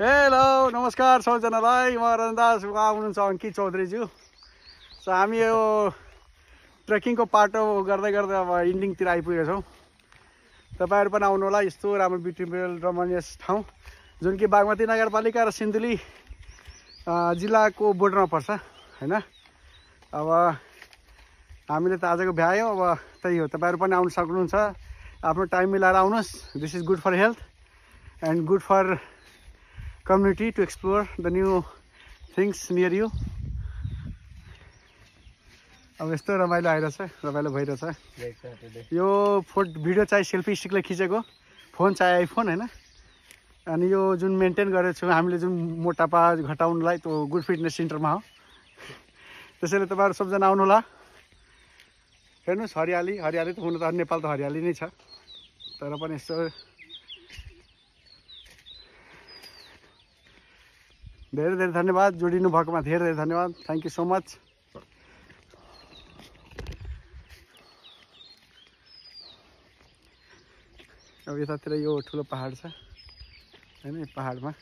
Hello नमस्कार सबैजनालाई म रन्दास हुनुहुन्छ अंकित चौधरीज्यू सो हामी यो ट्रेकिङको पाटो गर्दै गर्दै अब इन्डिङतिर आइपुगेका छौँ तपाईहरु पनि आउनु होला यस्तो राम्रो ब्युटिफुल रमणीय ठाउँ जुन कि बागमती नगरपालिका र सिन्धुली जिल्लाको बोर्डरमा पर्छ हैन अब हामीले त आजको भ्यायौं अब त्यही हो तपाईहरु पनि आउन सक्नुहुन्छ आफ्नो टाइम मिलाएर आउनुस् this is good for health and good for community to explore the new things near you. अब यस्तो रमाइलो आइरहेछ रमाइलो भइरहेछ यो भिडियो चाहिँ सेल्फी स्टिकले खिचेको फोन चाहिँ आइफोन हैन अनि यो जुन मेन्टेन गरेको छु हामीले जुन मोटापा घटाउनलाई त्यो गुड फिटनेस सेन्टरमा हो त्यसैले तपाईहरु सबजना आउनु होला हेर्नुस् हरियाली हरियाली त हुन त नेपाल त हरियाली नै छ तर पनि यस्तो धेरै धेरै धन्यवाद जोडिनु भएकोमा धेरै धेरै धन्यवाद थ्यांक यू सो मच अब यतातिर यो ठुलो पहाड छ हैन पहाडमा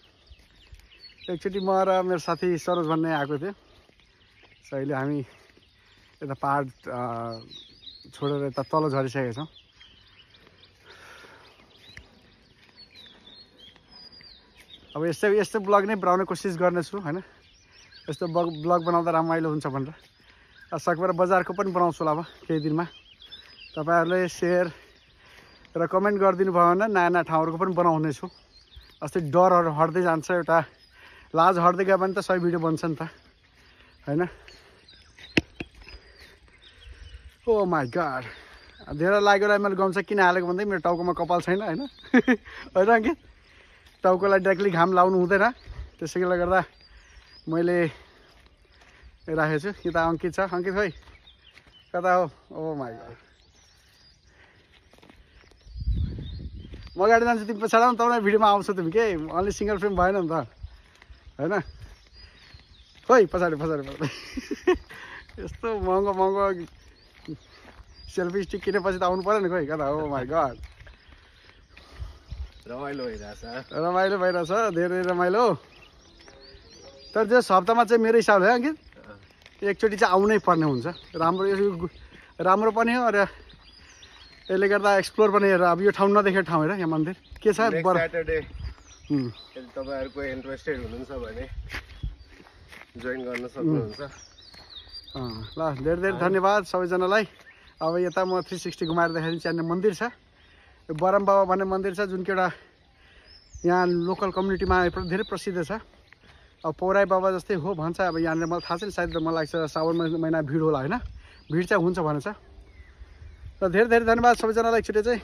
एकचोटी म र मेरो साथी सरोज भन्ने आएको थियो सो अहिले हामी यता पहाड छोडेर यता तल झरिसकेका छौँ अब यस्तो ब्लग नै बनाउने कोसिस गर्नेछु हैन यस्तो ब्लग बनाउँदा रमाइलो हुन्छ भनेर सकभर बजारको पनि बनाउँछु होला अब केही दिनमा तपाईहरुले शेयर र कमेन्ट गरिदिनु भयो भने नयाँ नयाँ ठाउँहरुको पनि बनाउने छु अस्ति डरहरु हट्दै जान्छ एउटा लाज हट्दै गयो भने त सही भिडियो बन्छ नि त हैन ओ माय गॉड धेरै लाग्यो मैले गम्छा किन हालेको भन्दै मेरो टाउकोमा कपाल छैन हैन हैन अंकित टाउकोलाई डाइरेक्टली घाम लाउनु हुँदैन त्यसैले गर्दा मैले राखेको छु यता अंकित छ अंकित खोइ कता हो ओ माय गॉड म गाडी जान्छु तिमी पछाडि आउनु तपाईँ भिडियोमा आउँछ तिमी के अलि सिंगल फ्रेम भएन नि त हैन खोइ पछाडि यस्तो महँगो महँगो सेल्फी स्टिक किनेपछि त आउनु पर्यो नि खोइ कता हो माय गॉड रमाइलो भइरहेछ धेरै रमाइलो तर जस हप्तामा चाहिँ मेरो हिसाबले अंकित एकचोटि चाहिँ आउनै पर्ने हुन्छ राम्रो पनि हो र यसले गर्दा एक्सप्लोर पनि हेर अब यो ठाउँ नदेखेको ठाउँ हेर यहाँ मन्दिर के छ सैटरडे तपाईहरुको इन्ट्रेस्टेड हुनुहुन्छ भने जोइन गर्न सक्नुहुन्छ ल धेरै धेरै धन्यवाद सबैजनालाई अब यता म 360 घुमाएर देखाइदिन्छु यहाँ मन्दिर छ बरम बाबा भन्ने मन्दिर छ जुन कि एउटा यहाँ लोकल कम्युनिटीमा धेरै प्रसिद्ध छ अब पौराई बाबा जस्तै हो भन्छ अब यहाँनिर मलाई थाहा छैन सायद मलाई लाग्छ सावन महिना भिड होला हैन भिड चाहिँ हुन्छ भनेछ र धेरै धेरै धन्यवाद सबैजनालाई एकचोटि चाहिँ